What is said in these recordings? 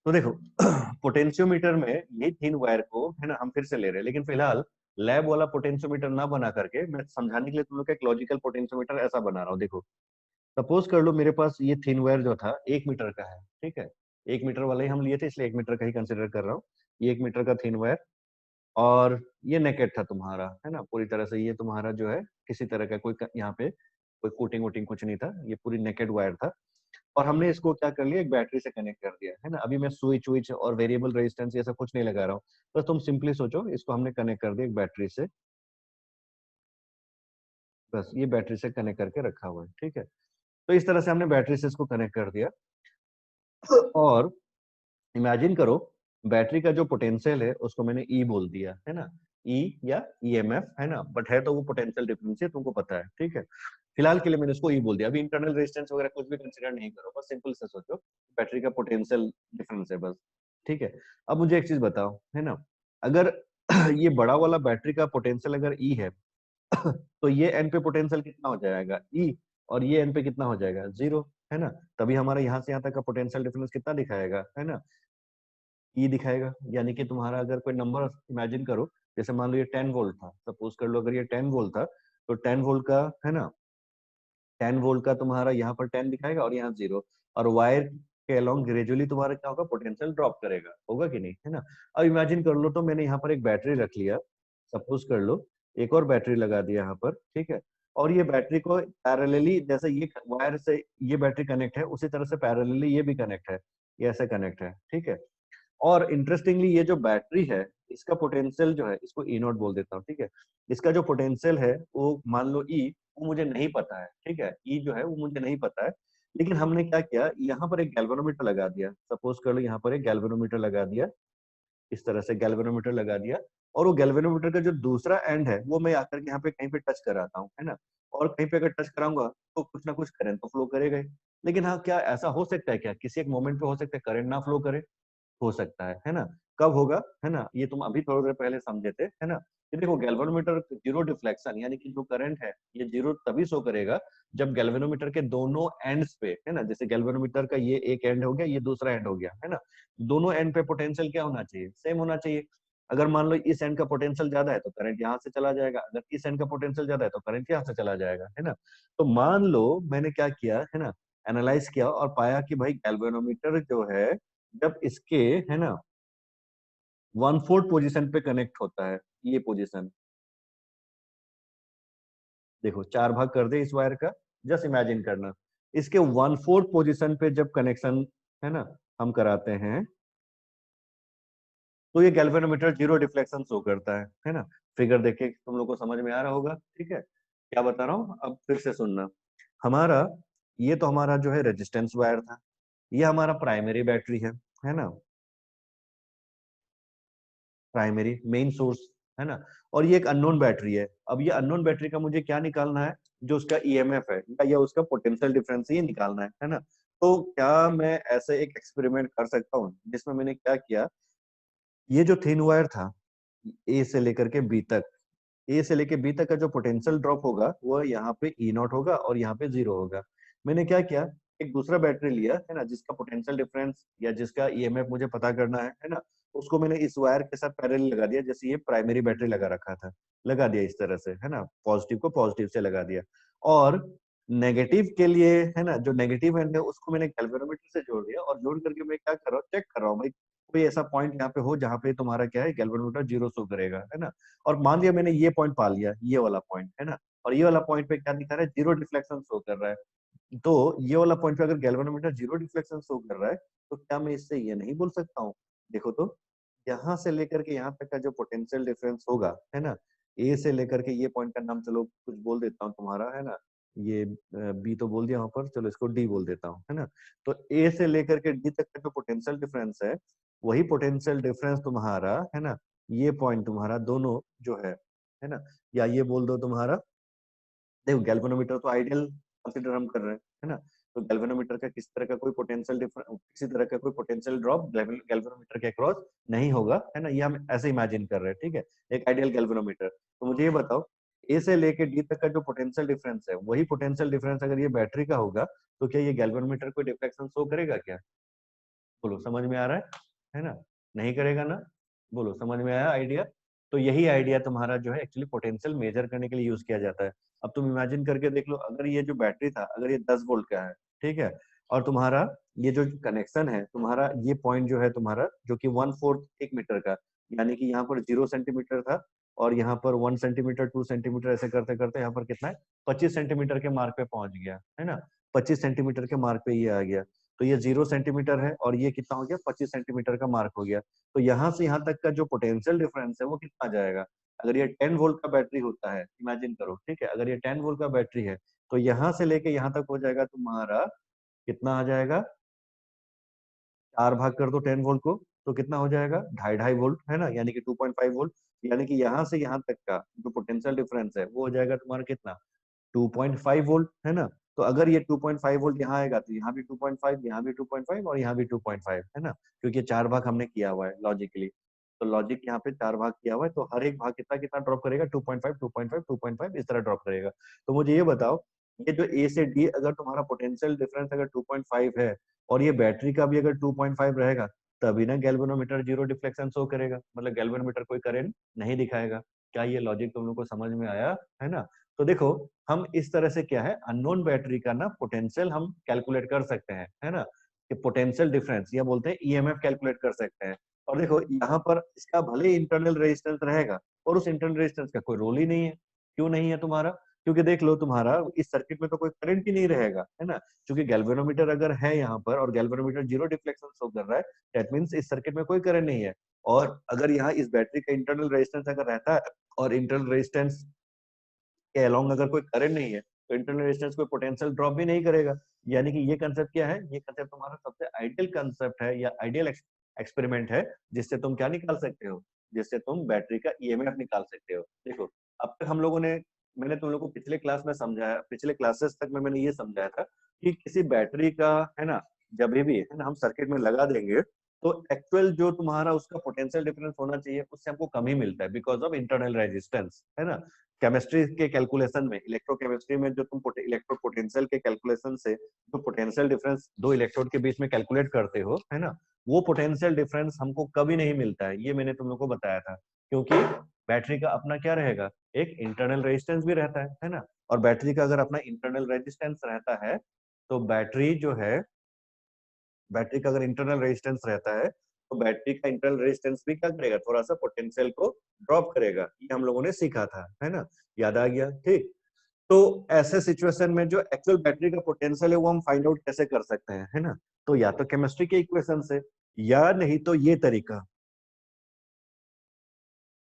तो देखो पोटेंशियोमीटर में ये थिन वायर को है ना हम फिर से ले रहे हैं, लेकिन फिलहाल लैब वाला पोटेंशियोमीटर ना बना करके मैं समझाने के लिए तुम लोग का एक लॉजिकल पोटेंशियोमीटर ऐसा बना रहा हूँ। देखो सपोज कर लो मेरे पास ये थिन वायर जो था 1 मीटर का है, ठीक है। 1 मीटर वाला ही हम लिए थे, इसलिए 1 मीटर का ही कंसिडर कर रहा हूँ। ये 1 मीटर का थिन वायर, और ये नेकेड था तुम्हारा, है ना, पूरी तरह से। ये तुम्हारा जो है किसी तरह का कोई यहाँ पे कोई कोटिंग वोटिंग कुछ नहीं था, ये पूरी नेकेड वायर था। और हमने इसको क्या कर लिया, एक बैटरी से कनेक्ट कर दिया, है ना। अभी मैं स्विच विच और वेरिएबल रेजिस्टेंस ये सब कुछ नहीं लगा रहा हूँ, बस तुम सिंपली सोचो इसको हमने कनेक्ट कर दिया एक बैटरी से। बस ये बैटरी से कनेक्ट करके रखा हुआ है, ठीक है। तो इस तरह से हमने बैटरी से इसको कनेक्ट कर दिया। और इमेजिन करो बैटरी का जो पोटेंशियल है उसको मैंने ई बोल दिया, है ना। ई या ईएमएफ, है ना, बट है तो वो पोटेंशियल डिफरेंस है, तुमको पता है, ठीक है। फिलहाल के लिए मैंने इसको ई बोल दिया। अभी इंटरनल रेजिस्टेंस वगैरह कुछ भी कंसीडर नहीं करो, बस सिंपल से सोचो बैटरी का पोटेंशियल डिफरेंस है बस, ठीक है। अब मुझे एक चीज बताओ, है ना, अगर ये बड़ा वाला बैटरी का पोटेंशियल अगर ई है तो ये एन पे पोटेंशियल कितना हो जाएगा, ई, और ये एन पे कितना हो जाएगा, जीरो, है ना। तभी हमारा यहाँ से यहाँ तक का पोटेंशियल डिफरेंस कितना दिखाएगा, है ना, ई दिखाएगा। यानी कि तुम्हारा अगर कोई नंबर इमेजिन करो, जैसे मान लो ये 10 वोल्ट था, सपोज कर लो अगर ये 10 वोल्ट था, तो 10 वोल्ट का, है ना, 10 वोल्ट का तुम्हारा यहाँ पर 10 दिखाएगा और यहाँ जीरो। और वायर के अलोंग ग्रेजुअली तुम्हारा क्या होगा, पोटेंशियल ड्रॉप करेगा, होगा कि नहीं, है ना। अब इमेजिन कर लो, तो मैंने यहाँ पर एक बैटरी रख लिया, सपोज कर लो एक और बैटरी लगा दिया यहाँ पर, ठीक है। और ये बैटरी को पैरेलली, जैसे ये वायर से ये बैटरी कनेक्ट है, उसी तरह से पैरेलली ये भी कनेक्ट है, ये ऐसे कनेक्ट है, ठीक है। और इंटरेस्टिंगली ये जो बैटरी है इसका पोटेंशियल जो है, इसको ई नॉट बोल देता हूँ, ठीक है। इसका जो पोटेंशियल है वो मान लो ई, वो मुझे नहीं पता है, ठीक है। ई जो है वो मुझे नहीं पता है, लेकिन हमने क्या किया, यहाँ पर एक गैल्वेनोमीटर लगा दिया, सपोज कर लो यहाँ पर एक गैल्वेनोमीटर लगा दिया, इस तरह से गैल्वेनोमीटर लगा दिया। और वो गैल्वेनोमीटर का जो दूसरा एंड है वो मैं आकर के यहाँ पे कहीं पे टच कराता हूँ, है ना। और कहीं पे अगर टच कराऊंगा तो कुछ ना कुछ करंट तो फ्लो करेगा ही। लेकिन हाँ, क्या ऐसा हो सकता है, क्या किसी एक मोमेंट पे हो सकता है करंट ना फ्लो करे, हो सकता है ना। कब होगा, है ना, ये तुम अभी थोड़ी देर पहले समझे थे, है ना। कि देखो गैल्वेनोमीटर जीरो डिफ्लेक्शन, यानी कि जो करंट है ये जीरो तभी शो करेगा जब गैल्वेनोमीटर के दोनों एंड्स पे, है ना, जैसे गैल्वेनोमीटर का ये एक एंड हो गया, ये दूसरा एंड हो गया, है ना, दोनों एंड पे पोटेंशियल क्या होना चाहिए, सेम होना चाहिए। अगर मान लो इस एंड का पोटेंशियल ज्यादा है तो करंट यहाँ से चला जाएगा, अगर इस एंड का पोटेंशियल ज्यादा है तो करंट यहाँ से चला जाएगा, है ना। तो मान लो मैंने क्या किया, है ना, एनालाइज किया और पाया कि भाई गैल्वेनोमीटर जो है जब इसके, है ना, 1/4 पोजीशन पे कनेक्ट होता है, ये पोजीशन देखो 4 भाग कर दे इस वायर का, जस्ट इमेजिन करना, इसके 1/4 पोजीशन पे जब कनेक्शन, है ना, हम कराते हैं, तो ये गैल्वेनोमीटर जीरो डिफ्लेक्शन शो करता है ना। फिगर देख के तुम लोग को समझ में आ रहा होगा, ठीक है। क्या बता रहा हूँ अब फिर से सुनना। हमारा ये तो हमारा जो है रेजिस्टेंस वायर था, ये हमारा प्राइमरी बैटरी है ना, प्राइमरी मेन सोर्स, है ना। और ये एक अननोन बैटरी है। अब ये अननोन बैटरी का मुझे क्या निकालना है, जो उसका ईएमएफ है या उसका पोटेंशियल डिफरेंस ये निकालना है ना। तो क्या मैं ऐसे एक एक्सपेरिमेंट कर सकता हूँ जिसमें मैंने क्या किया, ये जो थिन वायर था ए से लेकर के बी तक, ए से लेके बी तक का जो पोटेंशियल ड्रॉप होगा वो यहाँ पे ई नॉट होगा और यहाँ पे जीरो होगा। मैंने क्या किया, एक दूसरा बैटरी लिया, है ना, जिसका पोटेंशियल डिफरेंस या जिसका ईएमएफ मुझे पता करना है ना, उसको मैंने इस वायर के साथ पैरेलल लगा दिया, जैसे ये प्राइमरी बैटरी लगा रखा था, लगा दिया इस तरह से, है ना, पॉजिटिव को पॉजिटिव से लगा दिया। और नेगेटिव के लिए, है ना, जो नेगेटिव एंड है उसको मैंने गैल्वेनोमीटर से जोड़ दिया, और जोड़ करके मैं क्या कर रहा हूँ, चेक कर रहा हूँ भाई कोई ऐसा पॉइंट यहाँ पे हो जहाँ पे तुम्हारा क्या है, गैल्वेनोमीटर जीरो शो करेगा, है ना। और मान लिया मैंने ये पॉइंट पा लिया, ये वाला पॉइंट, है ना, और ये वाला पॉइंट पे क्या दिखा रहा है, जीरो डिफ्लेक्शन शो कर रहा है। तो ये वाला पॉइंट पे अगर गैल्वेनोमीटर जीरो डिफ्लेक्शन शो कर रहा है, तो क्या मैं इससे ये नहीं बोल सकता हूँ, देखो तो यहाँ से लेकर के यहाँ तक का जो पोटेंशियल डिफरेंस होगा, है ना, ए से लेकर के ये पॉइंट का नाम चलो कुछ बोल देता हूँ तुम्हारा, है ना, ये बी तो बोल दिया वहां पर, चलो इसको डी बोल देता हूँ, है ना। तो ए से लेकर के डी तक का जो पोटेंशियल डिफरेंस है, वही पोटेंशियल डिफरेंस तुम्हारा, है ना, ये पॉइंट तुम्हारा दोनों जो है ना, या ये बोल दो तुम्हारा, देखो गैल्वेनोमीटर तो आइडियल कंसीडर हम कर रहे हैं, है ना। तो गैल्वेनोमीटर का किस तरह का कोई पोटेंशियल डिफरेंस, किसी तरह का कोई पोटेंशियल ड्रॉप गैल्वेनोमीटर के अक्रॉस नहीं होगा, है ना, ये हम ऐसे इमेजिन कर रहे हैं, ठीक है, एक आइडियल गैल्वेनोमीटर। तो मुझे ये बताओ, ए से लेके डी तक का जो पोटेंशियल डिफरेंस है, वही पोटेंशियल डिफरेंस अगर ये बैटरी का होगा, तो क्या ये गैल्वेनोमीटर कोई डिफ्लेक्शन शो करेगा क्या, बोलो समझ में आ रहा है ना? नहीं करेगा ना? बोलो समझ में आया आइडिया? तो यही आइडिया तुम्हारा जो है एक्चुअली पोटेंशियल मेजर करने के लिए यूज किया जाता है। अब तुम इमेजिन करके देख लो, अगर ये जो बैटरी था अगर ये 10 वोल्ट का है, ठीक है, और तुम्हारा ये जो कनेक्शन है तुम्हारा, ये पॉइंट जो है तुम्हारा जो कि 1/4 1 मीटर का, यानी कि यहाँ पर 0 सेंटीमीटर था और यहाँ पर 1 सेंटीमीटर 2 सेंटीमीटर ऐसे करते करते यहाँ पर कितना है 25 सेंटीमीटर के मार्क पे पहुंच गया है ना। 25 सेंटीमीटर के मार्क पे ये आ गया, तो ये 0 सेंटीमीटर है और ये कितना हो गया 25 सेंटीमीटर का मार्क हो गया। तो यहाँ से यहाँ तक का जो पोटेंशियल डिफरेंस है वो कितना आ जाएगा? अगर ये 10 वोल्ट का बैटरी होता है, इमेजिन करो, ठीक है, अगर ये 10 वोल्ट का बैटरी है तो यहाँ से लेके यहाँ तक हो जाएगा तुम्हारा, कितना आ जाएगा, 4 भाग कर दो 10 वोल्ट को, तो कितना हो जाएगा, ढाई ढाई वोल्ट है ना, यानी कि 2.5 वोल्ट। यानी कि यहाँ से यहाँ तक का जो पोटेंशियल डिफरेंस है वो हो जाएगा तुम्हारा कितना, 2.5 वोल्ट है ना। तो अगर ये 2.5 वोल्ट यहाँ आएगा तो यहाँ भी 2.5, यहाँ भी 2.5 और यहाँ भी 2.5 है ना, क्योंकि चार भाग हमने किया हुआ है लॉजिकली। तो लॉजिक यहाँ पे चार भाग किया हुआ है, तो हर एक भाग कितना कितना ड्रॉप करेगा, 2.5 2.5 2.5 इस तरह ड्रॉप करेगा। तो मुझे ये बताओ, ये जो ए से डी अगर तुम्हारा पोटेंशियल डिफरेंस अगर 2.5 है और ये बैटरी का भी अगर 2.5 रहेगा, तभी ना गैल्वेनोमीटर जीरो डिफ्लेक्शन शो करेगा, मतलब गैल्वेनोमीटर कोई करंट नहीं दिखाएगा। क्या ये लॉजिक तुम लोग को समझ में आया है ना? तो देखो, हम इस तरह से क्या है, अननोन बैटरी का ना पोटेंशियल हम कैलकुलेट कर सकते हैं, है ना, कि पोटेंशियल डिफरेंस या बोलते हैं ईएमएफ कैलकुलेट कर सकते हैं। और देखो यहाँ पर इसका भले ही इंटरनल रेजिस्टेंस रहेगा और उस इंटरनल रेजिस्टेंस का कोई रोल ही नहीं है। क्यों नहीं है तुम्हारा? क्योंकि देख लो तुम्हारा इस सर्किट में तो कोई करंट ही नहीं रहेगा, है ना, क्योंकि गैल्वेनोमीटर अगर है यहाँ पर और गैल्वेनोमीटर जीरो डिफ्लेक्शन शो कर रहा है, दैट मींस इस सर्किट में कोई करंट नहीं है। और अगर यहाँ इस बैटरी का इंटरनल रेजिस्टेंस अगर रहता है और इंटरनल रेजिस्टेंस के अलोंग अगर कोई करंट नहीं है, तो इंटरनल रेजिस्टेंस कोई पोटेंशियल ड्रॉप भी नहीं करेगा। यानी कि ये कंसेप्ट क्या है, ये कंसेप्ट तुम्हारा सबसे आइडियल कंसेप्ट है या आइडियल एक्सपेरिमेंट है, जिससे तुम क्या निकाल सकते हो, जिससे तुम बैटरी का ईएमएफ निकाल सकते हो। देखो, अब तक हम लोगों ने, मैंने तुम लोगों को पिछले क्लास में समझाया, पिछले क्लासेस तक में मैंने ये समझाया था कि किसी बैटरी का, है ना, जब भी है ना हम सर्किट में लगा देंगे तो एक्चुअल जो तुम्हारा उसका पोटेंशियल डिफरेंस होना चाहिए उससे हमको कम ही मिलता है बिकॉज ऑफ इंटरनल रेजिस्टेंस, है ना। केमिस्ट्री के कैलकुलेशन में, इलेक्ट्रोकेमिस्ट्री में जो तुम इलेक्ट्रो पोटेंशियल के कैलकुलेशन से जो पोटेंशियल डिफरेंस दो इलेक्ट्रोड के बीच में कैलकुलेट करते हो, है ना, वो पोटेंशियल डिफरेंस हमको कभी नहीं मिलता है, ये मैंने तुम लोग को बताया था। क्योंकि बैटरी का अपना क्या रहेगा, एक इंटरनल रेजिस्टेंस भी रहता है ना। और बैटरी का अगर अपना इंटरनल रेजिस्टेंस रहता है तो बैटरी जो है, बैटरी का अगर इंटरनल रेजिस्टेंस रहता है तो बैटरी का इंटरनल रेजिस्टेंस भी क्या करेगा, थोड़ा सा पोटेंशियल को ड्रॉप करेगा। ये हम लोगों ने सीखा था, है ना, याद आ गया? ठीक। तो ऐसे सिचुएशन में जो एक्चुअल बैटरी का पोटेंशियल है वो हम फाइंड आउट कैसे कर सकते हैं, है ना। तो या तो केमिस्ट्री के इक्वेशन से, या नहीं तो ये तरीका,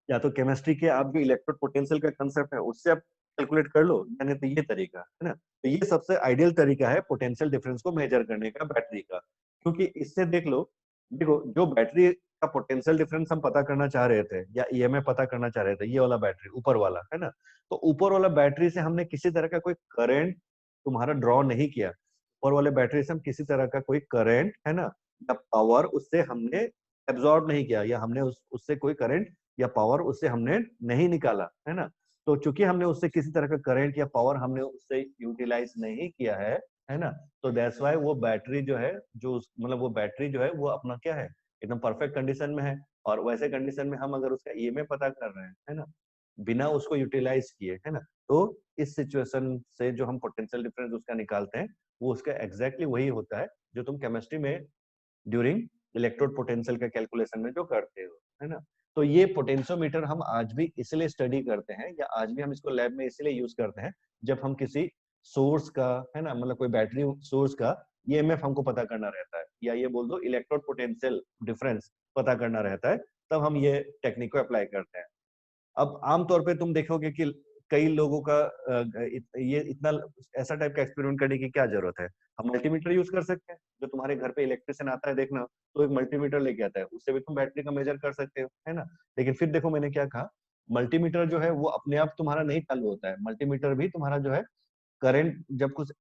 या तो केमिस्ट्री के आप जो इलेक्ट्रोड पोटेंशियल का कंसेप्ट है उससे आप कैलकुलेट कर लो, यानी तो ये तरीका है ना। तो ये सबसे आइडियल तरीका है पोटेंशियल डिफरेंस को मेजर करने का बैटरी का, क्योंकि इससे देख लो, देखो जो बैटरी का पोटेंशियल डिफरेंस हम पता करना चाह रहे थे या ईएमएफ पता करना चाह रहे थे, ये वाला बैटरी ऊपर वाला, है ना, तो ऊपर वाला बैटरी से हमने किसी तरह का कोई करंट तुम्हारा ड्रॉ नहीं किया। ऊपर वाले बैटरी से हम किसी तरह का कोई करंट, है ना, या पावर उससे हमने एब्जॉर्ब नहीं किया, या हमने उससे कोई करंट या पावर उससे हमने नहीं निकाला, है ना। तो चूंकि हमने उससे किसी तरह का करंट या पावर हमने उससे यूटिलाइज नहीं किया है ना, तो दैट्स वाई वो बैटरी जो है, जो मतलब वो बैटरी जो है वो अपना क्या है, एकदम परफेक्ट कंडीशन में है। और वैसे कंडीशन में हम अगर उसका ईएमएफ पता कर रहे हैं, है ना, बिना उसको यूटिलाइज किए, है ना, तो इस सिचुएशन से जो हम पोटेंशियल डिफरेंस उसका निकालते हैं वो उसका एग्जैक्टली वही होता है जो तुम केमिस्ट्री में ड्यूरिंग इलेक्ट्रोड पोटेंशियल का कैलकुलेशन में जो करते हो, है ना। तो ये पोटेंशियोमीटर हम आज भी इसलिए स्टडी करते हैं या आज भी हम इसको लैब में इसलिए यूज करते हैं जब हम किसी सोर्स का, है ना, मतलब कोई बैटरी सोर्स का ईएमएफ हमको पता करना रहता है, या ये बोल दो इलेक्ट्रोड पोटेंशियल डिफरेंस पता करना रहता है, तब हम ये टेक्निक को अप्लाई करते हैं। अब आमतौर पे तुम देखोगे कि कई लोगों का ये इतना ऐसा टाइप का एक्सपेरिमेंट करने की क्या जरूरत है, हम मल्टीमीटर यूज कर सकते हैं। जो तुम्हारे घर पे इलेक्ट्रिशियन आता है देखना, तो एक मल्टीमीटर लेके आता है, उससे भी तुम बैटरी का मेजर कर सकते हो, है ना। लेकिन फिर देखो मैंने क्या कहा, मल्टीमीटर जो है वो अपने आप तुम्हारा नहीं चालू होता है, मल्टीमीटर भी तुम्हारा जो है करंट जब कुछ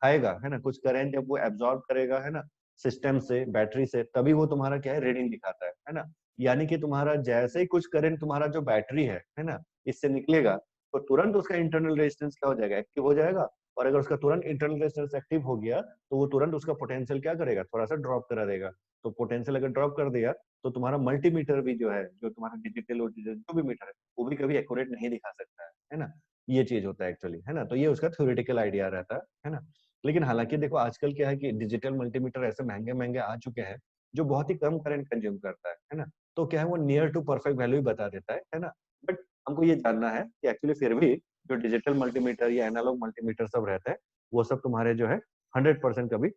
आएगा, है ना, कुछ करंट जब वो एब्जॉर्ब करेगा, है ना, सिस्टम से, बैटरी से, तभी वो तुम्हारा क्या है, रीडिंग दिखाता है ना। यानी कि तुम्हारा जैसे ही कुछ करंट तुम्हारा जो बैटरी है ना, इससे निकलेगा, तो तुरंत उसका इंटरनल रेजिस्टेंस क्या हो जाएगा, एक्टिव हो जाएगा। और अगर उसका तुरंत इंटरनल रेजिस्टेंस एक्टिव हो गया तो वो तुरंत उसका पोटेंशियल क्या करेगा, थोड़ा सा ड्रॉप करा देगा। तो पोटेंशियल अगर ड्रॉप कर दिया तो तुम्हारा मल्टीमीटर भी जो है, जो तुम्हारा डिजिटल और जो भी मीटर है, वो भी कभी एक्यूरेट नहीं दिखा सकता है ना। ये चीज होता है एक्चुअली, है ना। तो ये उसका थ्योरेटिकल आइडिया रहता है ना। लेकिन हालांकि देखो आजकल क्या है कि डिजिटल मल्टीमीटर ऐसे महंगे महंगे आ चुके हैं जो बहुत ही कम करंट कंज्यूम करता है ना। तो क्या है, वो नियर टू परफेक्ट वैल्यू ही बता देता है ना। बट हमको ये जानना है कि एक्चुअली फिर भी जो डिजिटल मल्टीमीटर या एनालॉग मल्टीमीटर सब रहते हैं, वो सब तुम्हारे जो है 100% कभी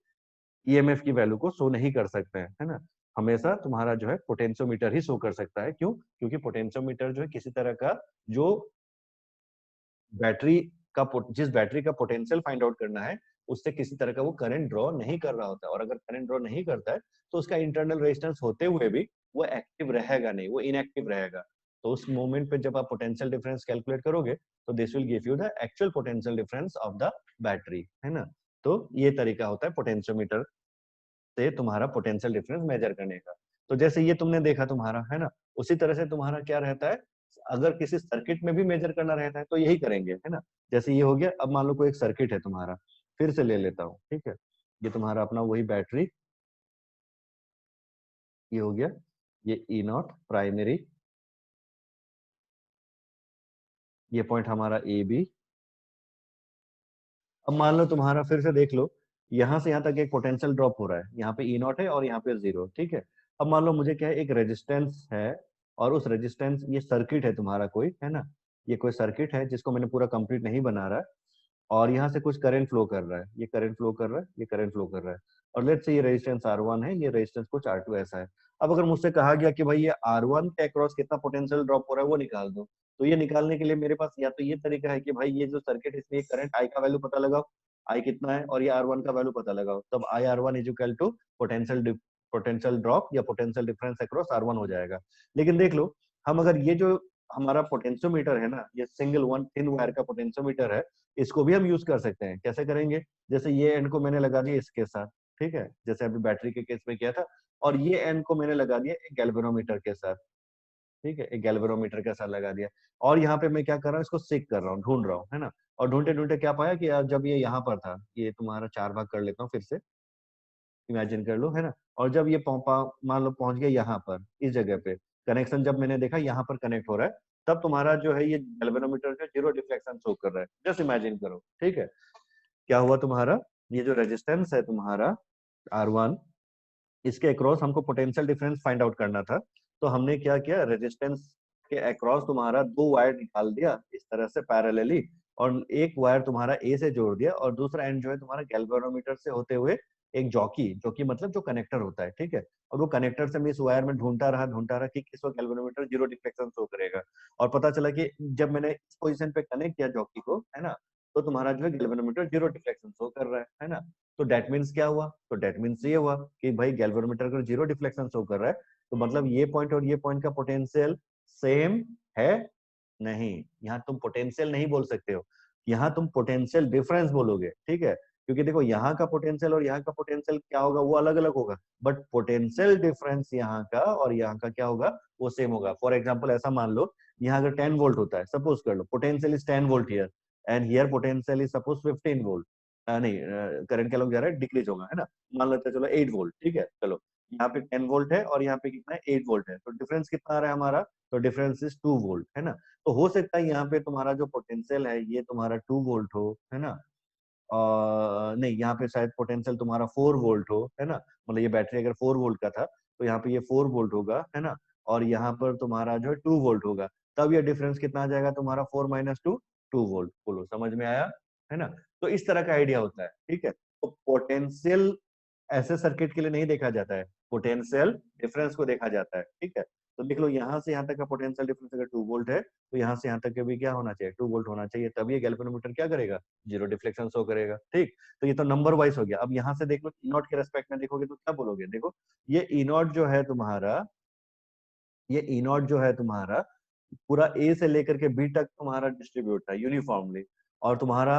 ईएमएफ की वैल्यू को शो नहीं कर सकते हैं, है ना। हमेशा तुम्हारा जो है पोटेंशियोमीटर ही शो कर सकता है। क्यों? क्योंकि पोटेंशियोमीटर जो है किसी तरह का जो बैटरी जिस बैटरी का पोटेंशियल फाइंड आउट करना है, उससे किसी तरह का वो करंट ड्रॉ नहीं कर रहा होता है। और अगर करंट ड्रॉ नहीं करता है तो उसका इंटरनल रेजिस्टेंस होते हुए भी वो एक्टिव रहेगा नहीं, वो इनएक्टिव रहेगा। तो उस मोमेंट पे जब आप पोटेंशियल डिफरेंस कैलकुलेट करोगे तो this will give you the actual potential difference of the battery, है ना। तो ये तरीका होता है पोटेंशियोमीटर से तुम्हारा पोटेंशियल डिफरेंस मेजर करने का। तो जैसे ये तुमने देखा तुम्हारा, है ना, उसी तरह से तुम्हारा क्या रहता है, अगर किसी सर्किट में भी मेजर करना रहता है तो यही करेंगे, है ना। जैसे ये हो गया, अब मान लो कोई एक सर्किट है तुम्हारा, फिर से ले लेता हूँ, ठीक है। ये तुम्हारा अपना वही बैटरी, ये हो गया, ये ई नॉट प्राइमरी, ये पॉइंट हमारा ए बी। अब मान लो तुम्हारा फिर से देख लो, यहाँ से यहाँ तक एक पोटेंशियल ड्रॉप हो रहा है, यहाँ पे ई नॉट है और यहाँ पे जीरो, ठीक है। अब मान लो मुझे क्या है, एक रेजिस्टेंस है और उस रेजिस्टेंस, ये सर्किट है तुम्हारा कोई, है ना, ये कोई सर्किट है जिसको मैंने पूरा कंप्लीट नहीं बना रहा है, और यहाँ से कुछ करंट फ्लो कर रहा है, ये करंट फ्लो कर रहा है, ये करंट फ्लो कर रहा है, और लेट्स से ये रेजिस्टेंस R1 है, ये रेजिस्टेंस कुछ R2 ऐसा है। अब अगर मुझसे कहा गया कि भाई ये R1 के अक्रॉस कितना पोटेंशियल ड्रॉप हो रहा है वो निकाल दो, तो ये निकालने के लिए मेरे पास या तो ये तरीका है कि भाई ये जो सर्किट है इसमें करंट I का वैल्यू पता लगाओ, I कितना है, और ये R1 का वैल्यू पता लगाओ, तब IR1 is equal to potential drop या पोटेंशियल डिफरेंस अक्रॉस R1 हो जाएगा। लेकिन देख लो, हम अगर ये जो हमारा पोटेंशियोमीटर है ना, ये सिंगल वन थिन वायर का पोटेंशियोमीटर है, इसको भी हम यूज कर सकते हैं। कैसे करेंगे? जैसे ये एंड को मैंने लगा दिया इसके साथ, ठीक है, जैसे अभी बैटरी के केस में किया था, और ये एंड को मैंने लगा दिया एक गैल्वेनोमीटर के साथ, ठीक है, एक गैल्वेनोमीटर के साथ लगा दिया। और यहाँ पे मैं क्या कर रहा हूँ, इसको सीख कर रहा हूँ, ढूंढ रहा हूँ, है ना। और ढूंढते ढूंढते क्या पाया कि यार जब ये यहाँ पर था, ये तुम्हारा 4 भाग कर लेता हूँ फिर से, इमेजिन कर लो, है ना। और जब ये मान लो पहुंच गया यहाँ पर, इस जगह पे कनेक्शन जब मैंने देखा यहाँ पर कनेक्ट हो रहा है, तब तुम्हारा जो है ये गैल्वेनोमीटर जो जीरो डिफ्लेक्शन शो कर रहा है। जस्ट इमेजिन करो, ठीक है। क्या हुआ तुम्हारा, ये जो रेजिस्टेंस है तुम्हारा R1, इसके अक्रॉस हमको पोटेंशियल डिफरेंस फाइंड आउट करना था। तो हमने क्या किया, रेजिस्टेंस के अक्रॉस तुम्हारा 2 वायर निकाल दिया इस तरह से पैरेलली, और एक वायर तुम्हारा ए से जोड़ दिया, और दूसरा एंड जो है तुम्हारा गैल्वेनोमीटर से होते हुए एक जॉकी, जॉकी मतलब जो कनेक्टर होता है, ठीक है। और वो कनेक्टर से मैं इस वायर में ढूंढता रहा कि किस वक्त गैल्वेनोमीटर जीरो डिफ्लेक्शन शो करेगा। और पता चला कि जब मैंने इस पोजीशन पे कनेक्ट किया जॉकी को, है ना, तो तुम्हारा जो है गैल्वेनोमीटर जीरो डिफ्लेक्शन शो कर रहा है ना। तो डेट मीन्स क्या हुआ, तो डेट मीन्स ये हुआ कि भाई गैल्वेनोमीटर अगर जीरो डिफ्लेक्शन शो कर रहा है, तो मतलब ये पॉइंट और ये पॉइंट का पोटेंशियल सेम है नहीं। यहाँ तुम पोटेंशियल नहीं बोल सकते हो, यहाँ तुम पोटेंशियल डिफरेंस बोलोगे, ठीक है। क्योंकि देखो यहाँ का पोटेंशियल और यहाँ का पोटेंशियल क्या होगा, वो अलग अलग होगा, बट पोटेंशियल डिफरेंस यहाँ का और यहाँ का क्या होगा, वो सेम होगा। फॉर एग्जाम्पल ऐसा मान लो, यहाँ अगर 10 वोल्ट होता है, सपोज कर low potential is 10 volt here, and here potential is suppose 15 volt, नहीं करंट क्या लोग जा रहा है, डिक्रीज होगा, है ना। मान लेते हैं चलो 8 वोल्ट, ठीक है, चलो यहाँ पे 10 वोल्ट है और यहाँ पे कितना है, 8 वोल्ट है, तो डिफरेंस कितना आ रहा है हमारा, तो डिफरेंस इज 2 वोल्ट, है ना। तो हो सकता है यहाँ पे तुम्हारा जो पोटेंशियल है ये तुम्हारा 2 वोल्ट हो, है ना, नहीं यहाँ पे शायद पोटेंशियल तुम्हारा 4 वोल्ट हो, है ना। मतलब ये बैटरी अगर 4 वोल्ट का था तो यहाँ पे ये 4 वोल्ट होगा, है ना, और यहाँ पर तुम्हारा जो है 2 वोल्ट होगा, तब ये डिफरेंस कितना आ जाएगा तुम्हारा 4 माइनस 2, 2 वोल्ट। बोलो समझ में आया, है ना। तो इस तरह का आइडिया होता है, ठीक है। तो पोटेंशियल ऐसे सर्किट के लिए नहीं देखा जाता है, पोटेंशियल डिफरेंस को देखा जाता है, ठीक है। तो देख लो यहाँ से यहाँ तक का पोटेंशियल डिफरेंस अगर 2 वोल्ट है, तो यहाँ से यहाँ तक के भी क्या होना चाहिए, 2 वोल्ट होना चाहिए, तभी ये गैल्वेनोमीटर क्या करेगा, जीरो डिफ्लेक्शन शो करेगा, ठीक। तो ये तो नंबर वाइज हो गया। अब यहाँ से देख लो, ई नॉट के रेस्पेक्ट में देखोगे तो क्या बोलोगे, देखो ये ई नॉट जो है तुम्हारा, ये ई नॉट जो है तुम्हारा पूरा ए से लेकर के बी तक तुम्हारा डिस्ट्रीब्यूट है यूनिफॉर्मली, और तुम्हारा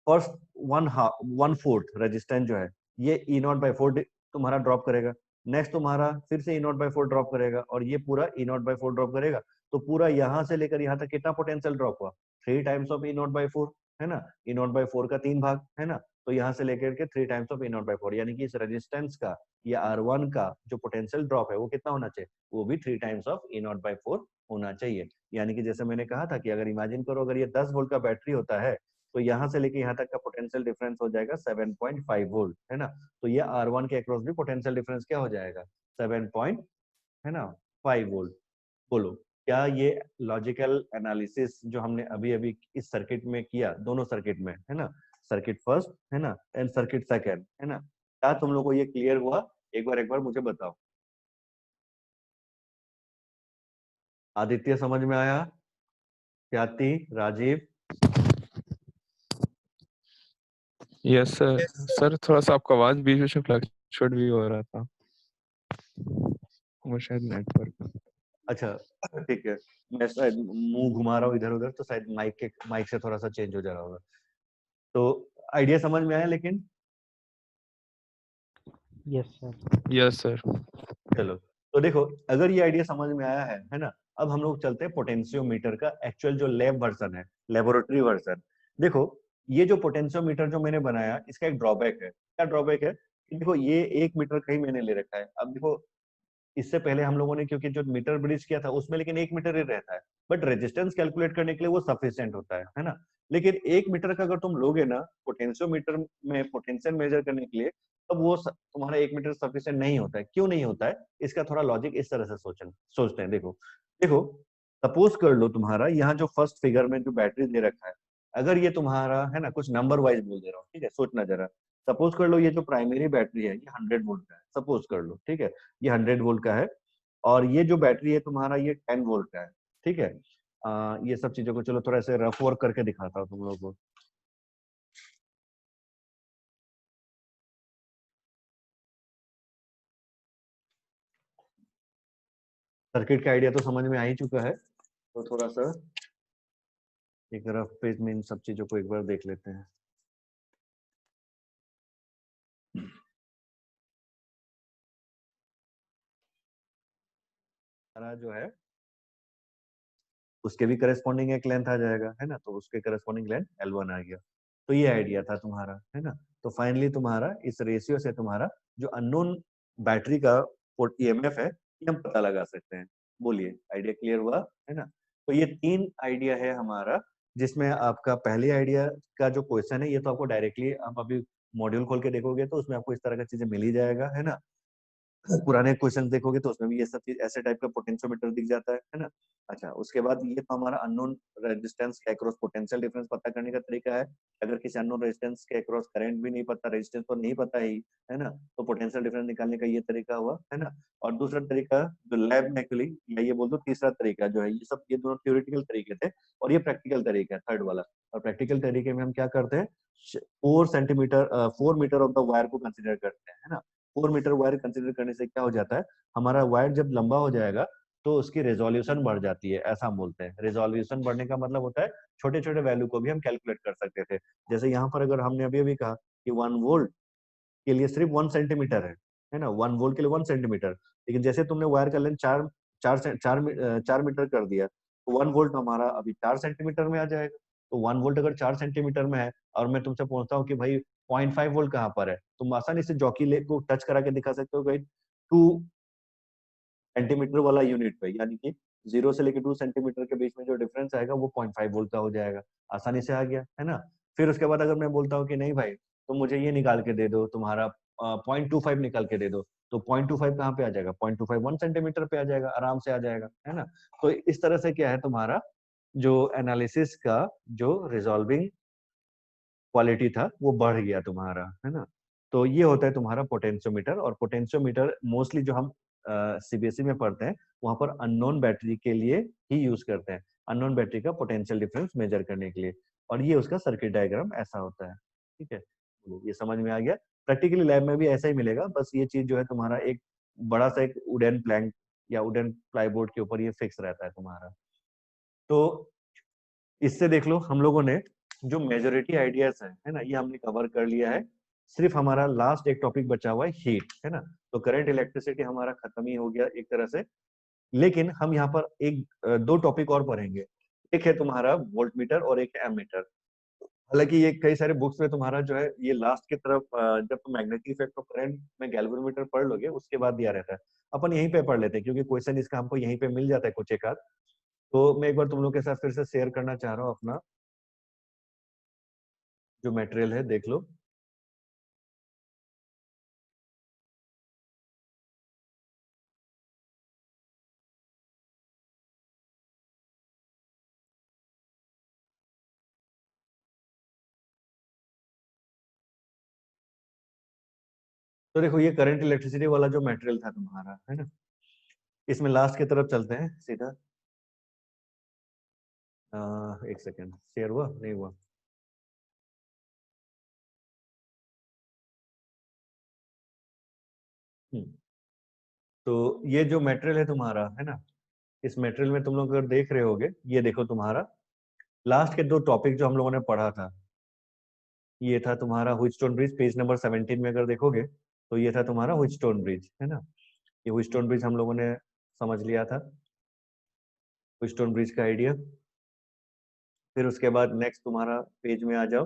फर्स्ट वन फोर्थ रेजिस्टेंस जो है ये ई नॉट बाई फोर तुम्हारा ड्रॉप करेगा। नेक्स्ट तुम्हारा फिर से ई नॉट बाई फोर ड्रॉप करेगा, और ये पूरा ई नॉट बाई फोर ड्रॉप करेगा। तो पूरा यहाँ से लेकर यहाँ तक कितना पोटेंशियल ड्रॉप हुआ, 3 times of E not by four, है ना। ई नॉट बाई फोर का 3 भाग, है ना। तो यहाँ से लेकर के 3 टाइम्स ऑफ E0/4, यानी कि इस रेजिस्टेंस का या R1 का जो पोटेंशियल ड्रॉप है वो कितना होना चाहिए, वो भी 3 टाइम्स ऑफ E0/4 होना चाहिए। यानी कि जैसे मैंने कहा था कि अगर इमेजिन करो अगर ये 10 वोल्ट का बैटरी होता है तो यहाँ से लेके यहाँ तक का पोटेंशियल डिफरेंस हो जाएगा 7.5 वोल्ट, है ना। तो ये R1 के अक्रॉस भी पोटेंशियल डिफरेंस क्या हो जाएगा, 7 है ना 5 वोल्ट। बोलो क्या ये लॉजिकल एनालिसिस जो हमने अभी अभी इस सर्किट में किया, दोनों सर्किट में, है ना, सर्किट फर्स्ट है ना एंड सर्किट सेकंड, है ना, क्या तुम लोग को ये क्लियर हुआ, एक बार मुझे बताओ। आदित्य समझ में आया, ख्याति, राजीव? Yes sir. सर थोड़ा सा आपका आवाज बीच बीच में फ्लक्चुएट भी हो रहा था, वो शायद नेटवर्क। अच्छा ठीक है, मैं शायद मुंह घुमा रहा हूँ इधर उधर तो शायद माइक से थोड़ा सा चेंज हो जा रहा होगा। तो आइडिया समझ में आया लेकिन? Yes sir. Yes sir. चलो तो देखो अगर ये आइडिया समझ में आया है ना, अब हम लोग चलते हैं पोटेंशियोमीटर का एक्चुअल जो लैब वर्जन है, लेबोरेटरी वर्जन। देखो ये जो पोटेंशियोमीटर जो मैंने बनाया इसका एक ड्रॉबैक है। क्या ड्रॉबैक है कि देखो ये 1 मीटर का ही मैंने ले रखा है। अब देखो इससे पहले हम लोगों ने क्योंकि जो मीटर ब्रिज किया था उसमें लेकिन 1 मीटर ही रहता है, बट रेजिस्टेंस कैलकुलेट करने के लिए वो सफिशिएंट होता है ना। लेकिन 1 मीटर का अगर तुम लोगे ना पोटेंशियोमीटर में पोटेंशियल मेजर करने के लिए, तब वो तुम्हारा 1 मीटर सफिशिएंट नहीं होता है। क्यों नहीं होता है, इसका थोड़ा लॉजिक इस तरह से सोचते हैं। देखो देखो सपोज कर लो तुम्हारा यहाँ जो फर्स्ट फिगर में जो बैटरी दे रखा है, अगर ये तुम्हारा है ना कुछ नंबर वाइज बोल दे रहा हूँ, ठीक है, सोचना जरा। सपोज कर लो ये जो प्राइमरी बैटरी है ये 100 वोल्ट का है, सपोज कर लो, ठीक है, ये 100 वोल्ट का है। और ये जो बैटरी है तुम्हारा ये 10 वोल्ट का है, ठीक है। ये सब चीजों को चलो थोड़ा ऐसे रफ वर्क करके दिखाता हूँ तुम लोगों को। सर्किट का आइडिया तो समझ में आ ही चुका है, तो थोड़ा सा एक रफ पेज में इन सब चीजों को एक बार देख लेते हैं। हमारा जो है उसके भी करस्पॉन्डिंग एक लेंथ आ जाएगा, है ना, तो उसके करस्पॉन्डिंग लेंथ L1 आ गया। तो ये आइडिया था तुम्हारा, है ना। तो फाइनली तुम्हारा इस रेशियो से तुम्हारा जो अननोन बैटरी का ईएमएफ है ये हम पता लगा सकते हैं। बोलिए आइडिया क्लियर हुआ, है ना। तो ये 3 आइडिया है हमारा, जिसमें आपका पहले आइडिया का जो क्वेश्चन है ये तो आपको डायरेक्टली आप अभी मॉड्यूल खोल के देखोगे तो उसमें आपको इस तरह का चीजें मिल ही जाएगा, है ना। पुराने क्वेश्चन देखोगे तो उसमें भी ये सब चीज ऐसे टाइप का पोटेंशियोमीटर दिख जाता है ना। अच्छा उसके बाद ये तो हमारा अननोन रेजिस्टेंस के अक्रॉस पोटेंशियल डिफरेंस पता करने का तरीका है। अगर किसी अननोन रेजिस्टेंस के अक्रॉस करंट भी नहीं पता, रेजिस्टेंस तो नहीं पता ही, है ना, तो पोटेंशियल डिफरेंस निकालने का ये तरीका हुआ, है ना। और दूसरा तरीका जो लैब में एक्चुअली, या ये बोल दो तीसरा तरीका जो है, ये सब ये दोनों थ्योरेटिकल तरीके थे और ये प्रैक्टिकल तरीका है थर्ड वाला। और प्रैक्टिकल तरीके में हम क्या करते हैं, 4 मीटर ऑफ द वायर को कंसिडर करते हैं, है ना। 4 मीटर वायर कंसिडर करने से क्या हो जाता है, हमारा वायर जब लंबा हो जाएगा तो उसकी रेजोल्यूशन बढ़ जाती है, ऐसा हम बोलते हैं। रेजोल्यूशन बढ़ने का मतलब होता है छोटे छोटे वैल्यू को भी हम कैलकुलेट कर सकते थे। जैसे यहाँ पर अगर हमने अभी अभी कहा कि 1 वोल्ट के लिए सिर्फ 1 सेंटीमीटर है ना, 1 वोल्ट के लिए 1 सेंटीमीटर। लेकिन जैसे तुमने वायर का लेंथ 4 मीटर कर दिया तो 1 वोल्ट हमारा अभी 4 सेंटीमीटर में आ जाएगा। तो 1 वोल्ट अगर 4 सेंटीमीटर में है और मैं तुमसे पूछता हूँ कि भाई 0.5 वोल्ट कहाँ पर है, तुम आसानी से जॉकी ले को टच करा के दिखा सकते हो भाई 2 सेंटीमीटर वाला यूनिट पे, यानी कि 0 से लेकर 2 सेंटीमीटर के बीच में जो डिफरेंस आएगा वो 0.5 वोल्ट का हो जाएगा। आसानी से आ गया, है ना। फिर उसके बाद अगर मैं बोलता हूँ कि नहीं भाई तुम मुझे ये निकाल के दे दो, तुम्हारा 0.25 निकाल के दे दो, तो 0.25 कहाँ पे आ जाएगा, 0.25 1 सेंटीमीटर पे आ जाएगा, आराम से आ जाएगा, है ना। तो इस तरह से क्या है तुम्हारा जो एनालिसिस का जो रिजॉल्विंग क्वालिटी था वो बढ़ गया तुम्हारा, है ना। तो ये होता है तुम्हारा पोटेंशियोमीटर। और पोटेंशियोमीटर मोस्टली जो हम सीबीएसई में पढ़ते हैं वहां पर अननोन बैटरी के लिए ही यूज करते हैं, अननोन बैटरी का पोटेंशियल डिफरेंस मेजर करने के लिए। और ये उसका सर्किट डायग्राम ऐसा होता है, ठीक है। ये समझ में आ गया। प्रैक्टिकली लैब में भी ऐसा ही मिलेगा, बस ये चीज जो है तुम्हारा एक बड़ा सा एक वुडन प्लैंक या वुडन प्लाईबोर्ड के ऊपर ये फिक्स रहता है तुम्हारा। तो इससे देख लो हम लोगों ने जो मेजोरिटी आइडियाज है ना ये हमने कवर कर लिया है। सिर्फ हमारा लास्ट एक टॉपिक बचा हुआ है हीट, है ना। तो करंट इलेक्ट्रिसिटी हमारा खत्म ही हो गया एक तरह से। लेकिन हम यहाँ पर एक 2 टॉपिक और पढ़ेंगे। एक है तुम्हारा वोल्ट मीटर और एक एमीटर। हालांकि ये कई सारे बुक्स में तुम्हारा जो है ये लास्ट की तरफ जब तुम मैग्नेटिक इफेक्ट ऑफ करंट में गैल्वेनोमीटर पढ़ लोगे उसके बाद दिया रहता है। अपन यहीं पे पढ़ लेते हैं क्योंकि क्वेश्चन इसका हमको यहीं पे मिल जाता है कुछ एक आध। तो मैं एक बार तुम लोग के साथ फिर से शेयर करना चाह रहा हूँ अपना जो मटेरियल है, देख लो। तो देखो ये करंट इलेक्ट्रिसिटी वाला जो मटेरियल था तुम्हारा, है ना, इसमें लास्ट की तरफ चलते हैं सीधा। एक सेकेंड, शेयर हुआ नहीं हुआ? हम्म। तो ये जो मटेरियल है तुम्हारा, है ना, इस मटेरियल में तुम लोग अगर देख रहे होगे, ये देखो तुम्हारा लास्ट के दो टॉपिक जो हम लोगों ने पढ़ा था, ये था तुम्हारा व्हीटस्टोन ब्रिज, पेज नंबर 17 में अगर देखोगे तो ये था तुम्हारा व्हीटस्टोन ब्रिज, है ना। ये व्हीटस्टोन ब्रिज हम लोगों ने समझ लिया था, व्हीटस्टोन ब्रिज का आइडिया। फिर उसके बाद नेक्स्ट तुम्हारा पेज में आ जाओ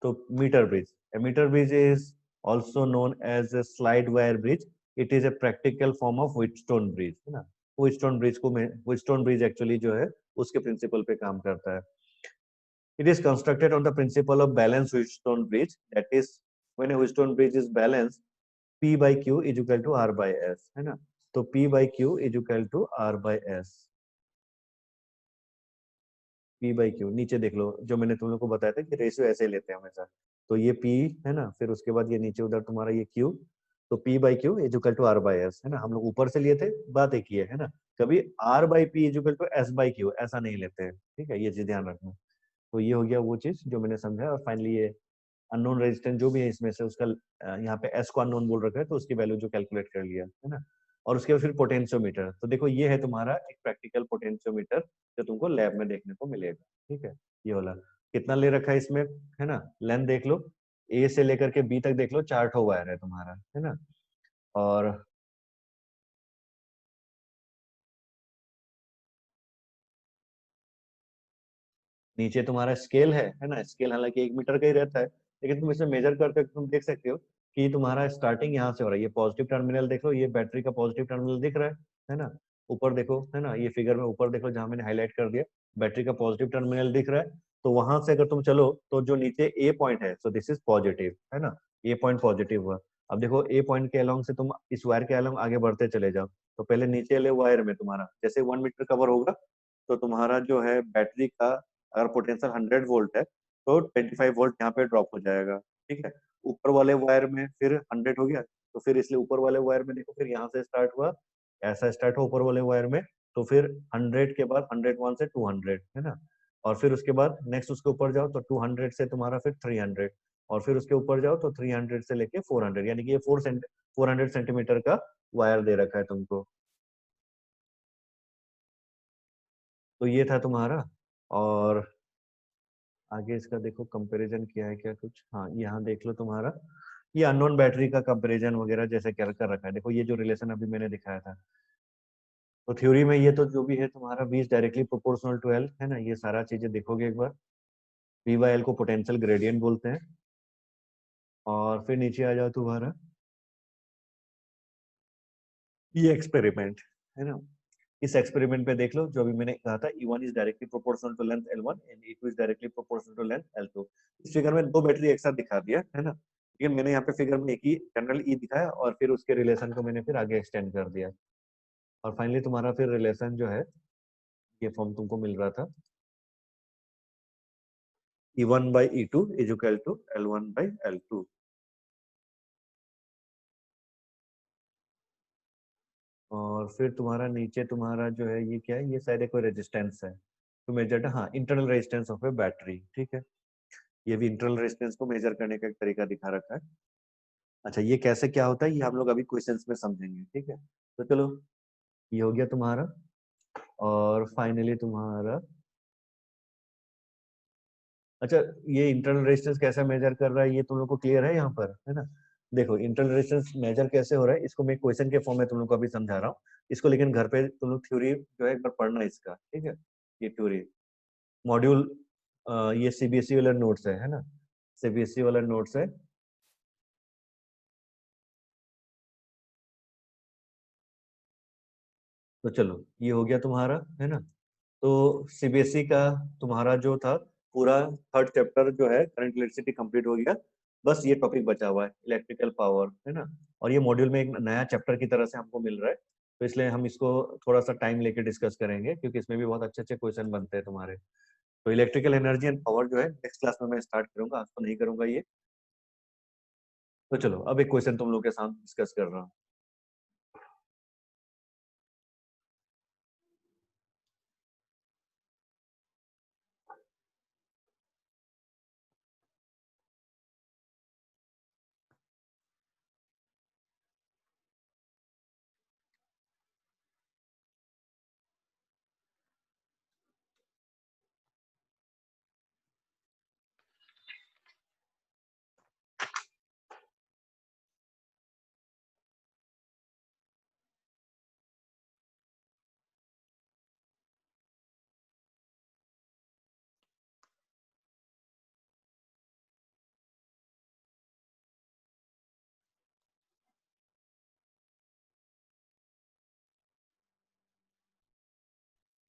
तो metre bridge. A metre bridge is also known as a slide wire bridge. It is a practical form of Wheatstone bridge, है ना। व्हीटस्टोन ब्रिज को व्हीटस्टोन ब्रिज एक्चुअली जो है उसके प्रिंसिपल पे काम करता है। It is constructed on the principle of balanced Wheatstone bridge. That is, when a Wheatstone bridge is balanced, P by Q is equal to R by S, है ना। तो P by Q is equal to R by S। P by Q नीचे देख लो, जो मैंने तुम लोग को बताया था कि रेशियो ऐसे लेते हैं हमेशा। तो ये P, है ना, फिर उसके बाद ये नीचे उधर तुम्हारा ये Q। तो P by Q is equal to R by S, है ना। हम लोग ऊपर से लिए थे, बात एक ही है ना। कभी R by P is equal to S by Q ऐसा नहीं लेते हैं, ठीक है, ये चीज ध्यान रखना। तो ये हो गया वो चीज जो मैंने समझा। और फाइनली ये अननोन रेजिस्टेंस जो भी है इसमें से उसका यहाँ पे एस को अननोन बोल रखा है तो उसकी वैल्यू जो कैलकुलेट कर लिया, है ना। और उसके बाद फिर पोटेंशियोमीटर। तो देखो ये है तुम्हारा एक प्रैक्टिकल पोटेंशियोमीटर जो तुमको लैब में देखने को मिलेगा, ठीक है। ये वाला कितना ले रखा है इसमें, है ना, लेंथ देख लो, ए से लेकर के बी तक देख लो, 4 ठो वायर है तुम्हारा, है ना। और नीचे तुम्हारा स्केल है ना। स्केल हालांकि 1 मीटर का ही रहता है, लेकिन तुम इसे मेजर करके तुम देख सकते हो कि तुम्हारा स्टार्टिंग यहाँ से हो रहा है। ये पॉजिटिव टर्मिनल देख लो, ये बैटरी का पॉजिटिव टर्मिनल दिख रहा है ना। ऊपर देखो, है ना, ये फिगर में ऊपर देखो जहां मैंने हाईलाइट कर दिया, बैटरी का पॉजिटिव टर्मिनल दिख रहा है। तो वहां से अगर तुम चलो तो जो नीचे ए पॉइंट है, सो दिस इज पॉजिटिव, है ना। ए पॉइंट पॉजिटिव हुआ। अब देखो ए पॉइंट के अलोंग से तुम इस वायर के अलोंग आगे बढ़ते चले जाओ। तो पहले नीचे वाले वायर में तुम्हारा जैसे 1 मीटर कवर होगा तो तुम्हारा जो है बैटरी का अगर पोटेंशियल 100 वोल्ट है तो 25 वोल्ट यहाँ पे ड्रॉप हो जाएगा, ठीक है। ऊपर वाले वायर में फिर 100 हो गया, तो फिर इसलिए ऊपर वाले वायर में देखो फिर यहाँ से स्टार्ट हुआ, ऐसा स्टार्ट हो ऊपर वाले वायर में। तो फिर 100 के बाद 101 से 200, है ना। और फिर उसके बाद नेक्स्ट उसके ऊपर जाओ तो 200 से तुम्हारा फिर 300, और फिर उसके ऊपर जाओ तो 300 से लेके 400, यानी कि ये 400 सेंटीमीटर का वायर दे रखा है तुमको। तो ये था तुम्हारा। और आगे इसका देखो कंपैरिजन किया है क्या कुछ, हाँ यहाँ देख लो तुम्हारा ये अननोन बैटरी का कंपैरिजन वगैरह जैसे कर रखा है। देखो ये जो रिलेशन अभी मैंने दिखाया था, तो थ्योरी में ये तो जो भी है तुम्हारा V is directly proportional to L, है ना। ये सारा चीजें देखोगे एक बार। V बाय L को पोटेंशियल ग्रेडियंट बोलते हैं। और फिर नीचे आ जाओ तुम्हारा ये एक्सपेरिमेंट, है ना। इस एक्सपेरिमेंट पे देख लो जो भी मैंने कहा था, E1 is directly proportional to length L1 and E2 is directly proportional to length L2। इस फिगर में दो बैटरी एक साथ दिखा दिया, है ना, लेकिन मैंने यहाँ पे फिगर में एक ही जनरल E दिखाया और फिर उसके रिलेशन को मैंने फिर आगे एक्सटेंड कर दिया। और फाइनली तुम्हारा फिर रिलेशन जो है ये फॉर्म तुमको मिल रहा था, E1 by E2 is equal to L1 by L2। और फिर तुम्हारा नीचे तुम्हारा जो है ये क्या है, ये शायद कोई रेजिस्टेंस है तो मेजर्ड, हाँ, internal resistance of A battery, ठीक है। ये भी इंटरनल रेजिस्टेंस को मेजर करने का एक तरीका दिखा रखा है। अच्छा ये कैसे क्या होता है ये हम लोग अभी क्वेश्चंस में समझेंगे, ठीक है। तो चलो ये हो गया तुम्हारा। और फाइनली तुम्हारा, अच्छा, ये इंटरनल रेजिस्टेंस कैसे मेजर कर रहा है ये तुम लोग को क्लियर है यहाँ पर, है ना। देखो इंटरनल रेजिस्टेंस मेजर कैसे हो रहा है इसको मैं क्वेश्चन के फॉर्म में तुम लोग को अभी समझा रहा हूँ। इसको लेकिन घर पे तुम लोग थ्योरी जो है एक बार पढ़ना इसका, ठीक है। ये थ्योरी मॉड्यूल ये सीबीएसई वाला नोट्स है ना, सीबीएसई वाला नोट्स है। तो चलो ये हो गया तुम्हारा, है ना। तो सीबीएसई का तुम्हारा जो था पूरा थर्ड चैप्टर जो है करंट इलेक्ट्रिसिटी कंप्लीट हो गया। बस ये टॉपिक बचा हुआ है इलेक्ट्रिकल पावर, है ना। और ये मॉड्यूल में एक नया चैप्टर की तरह से हमको मिल रहा है, तो इसलिए हम इसको थोड़ा सा टाइम लेके डिस्कस करेंगे, क्योंकि इसमें भी बहुत अच्छे अच्छे क्वेश्चन बनते हैं तुम्हारे। तो इलेक्ट्रिकल एनर्जी एंड पावर जो है नेक्स्ट क्लास में मैं स्टार्ट करूंगा, आज तो नहीं करूंगा ये। तो चलो अब एक क्वेश्चन तुम लोग के साथ डिस्कस कर रहा हूँ।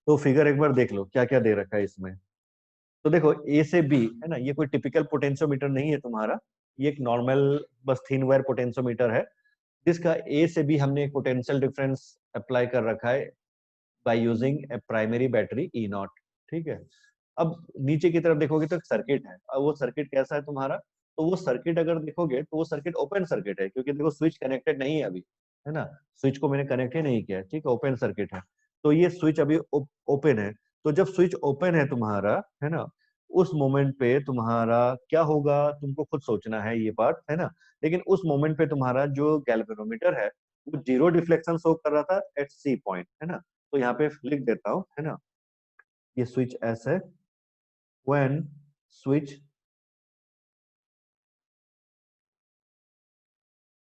तो फिगर एक बार देख लो क्या क्या दे रखा है इसमें। तो देखो ए से बी, है ना, ये कोई टिपिकल पोटेंशियोमीटर नहीं है तुम्हारा, ये एक नॉर्मल बस थिन वायर पोटेंशियोमीटर है, जिसका ए से बी हमने एक पोटेंशियल डिफरेंस अप्लाई कर रखा है by using A primary battery E not. ठीक है। अब नीचे की तरफ देखोगे तो एक सर्किट है, अब वो सर्किट कैसा है तुम्हारा, तो वो सर्किट अगर देखोगे तो वो सर्किट ओपन सर्किट है, क्योंकि देखो स्विच कनेक्टेड नहीं है अभी, है ना, स्विच को मैंने कनेक्ट ही नहीं किया, ठीक है, ओपन सर्किट है। तो ये स्विच अभी ओपन है। तो जब स्विच ओपन है तुम्हारा, है ना, उस मोमेंट पे तुम्हारा क्या होगा तुमको खुद सोचना है ये पार्ट, है ना। लेकिन उस मोमेंट पे तुम्हारा जो गैल्वेनोमीटर है वो जीरो डिफ्लेक्शन शो कर रहा था एट सी पॉइंट, है ना। तो यहाँ पे लिख देता हूँ, है ना, ये स्विच एस है। when switch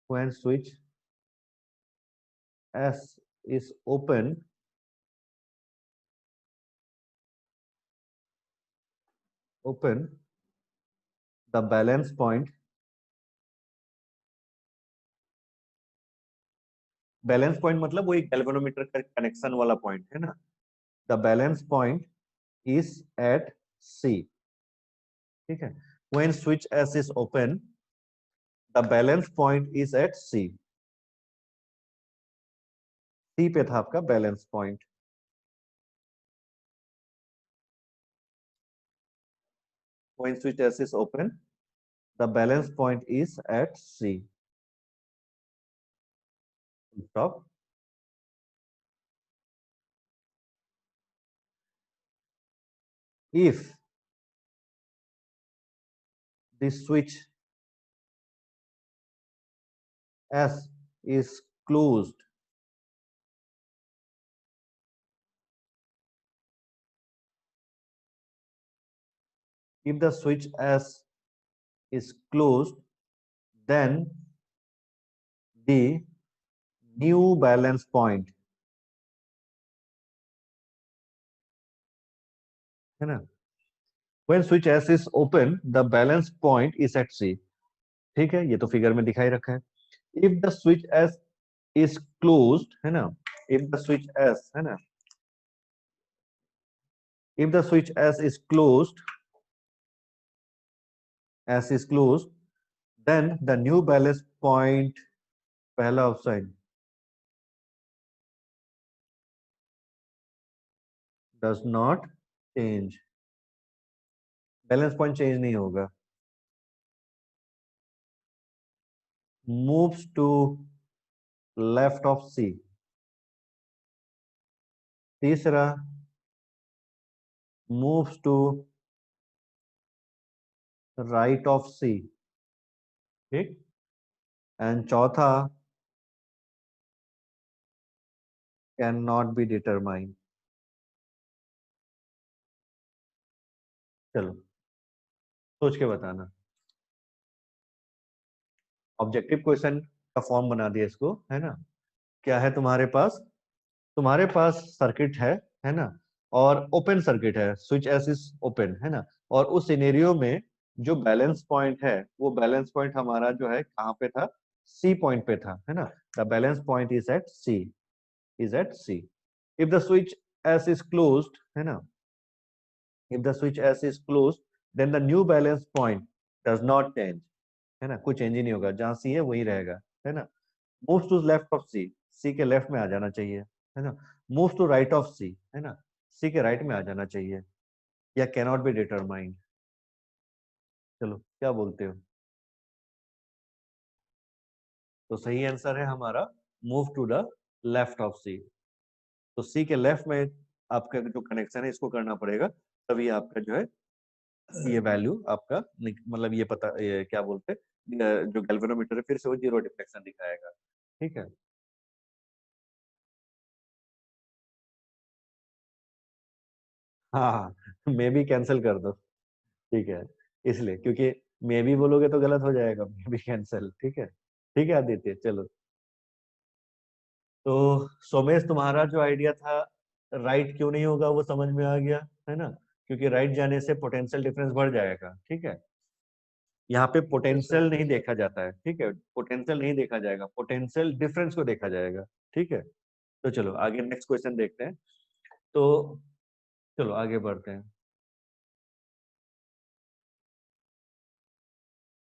when switch S is open, the balance point, balance point मतलब वो एक गैल्वेनोमीटर का कनेक्शन वाला पॉइंट है ना, the balance point is at C. ठीक है, when switch S is open, the balance point is at C। C पे था आपका balance point. when switch S is open, the balance point is at C। Stop। if the switch S is closed, if the switch S is closed, then the new balance point, है ना, when switch S is open, the balance point is at C। ठीक है, ये तो figure में दिखाई रखा है। if the switch S is closed, है ना, if the switch S, है ना, if the switch S is closed, S is closed, then the new balance point, पहला option, does not change, balance point change नहीं होगा, moves to left of C। तीसरा, moves to right of C। ठीक, and चौथा, can not be determined. चलो सोच के बताना। ऑब्जेक्टिव क्वेश्चन का फॉर्म बना दिया इसको, है ना। क्या है तुम्हारे पास, तुम्हारे पास सर्किट है ना, और ओपन सर्किट है, स्विच एस इज ओपन, है ना। और उस सिनेरियो में जो बैलेंस पॉइंट है वो बैलेंस पॉइंट हमारा जो है कहाँ पे था, सी पॉइंट पे था, है ना। The balance point is at C, is at C. If the switch S is closed, है ना, if the switch S is closed, then the new balance point does not change, है ना, कुछ change ही नहीं होगा, जहां C है वही रहेगा, है ना। moves to left of C, C के लेफ्ट में आ जाना चाहिए, है ना। moves to right of C, है ना, C के राइट में आ जाना चाहिए, या cannot be determined। चलो क्या बोलते हो? तो सही आंसर है हमारा move to the left of C. तो सी के लेफ्ट में आपका जो कनेक्शन है इसको करना पड़ेगा, तभी आपका जो है ये वैल्यू आपका मतलब ये पता, ये क्या बोलते हैं, जो गैल्वेनोमीटर है फिर से वो जीरो डिफ्लेक्शन दिखाएगा, ठीक है। हाँ, मे भी कैंसिल कर दो, ठीक है, इसलिए क्योंकि मे भी बोलोगे तो गलत हो जाएगा, मे भी कैंसिल, ठीक है आदित्य। चलो, तो सोमेश तुम्हारा जो आइडिया था राइट क्यों नहीं होगा वो समझ में आ गया, है ना, क्योंकि राइट जाने से पोटेंशियल डिफरेंस बढ़ जाएगा, ठीक है। यहाँ पे पोटेंशियल नहीं देखा जाता है, ठीक है, पोटेंशियल नहीं देखा जाएगा, पोटेंशियल डिफरेंस को देखा जाएगा, ठीक है। तो चलो आगे नेक्स्ट क्वेश्चन देखते हैं। तो चलो आगे बढ़ते हैं।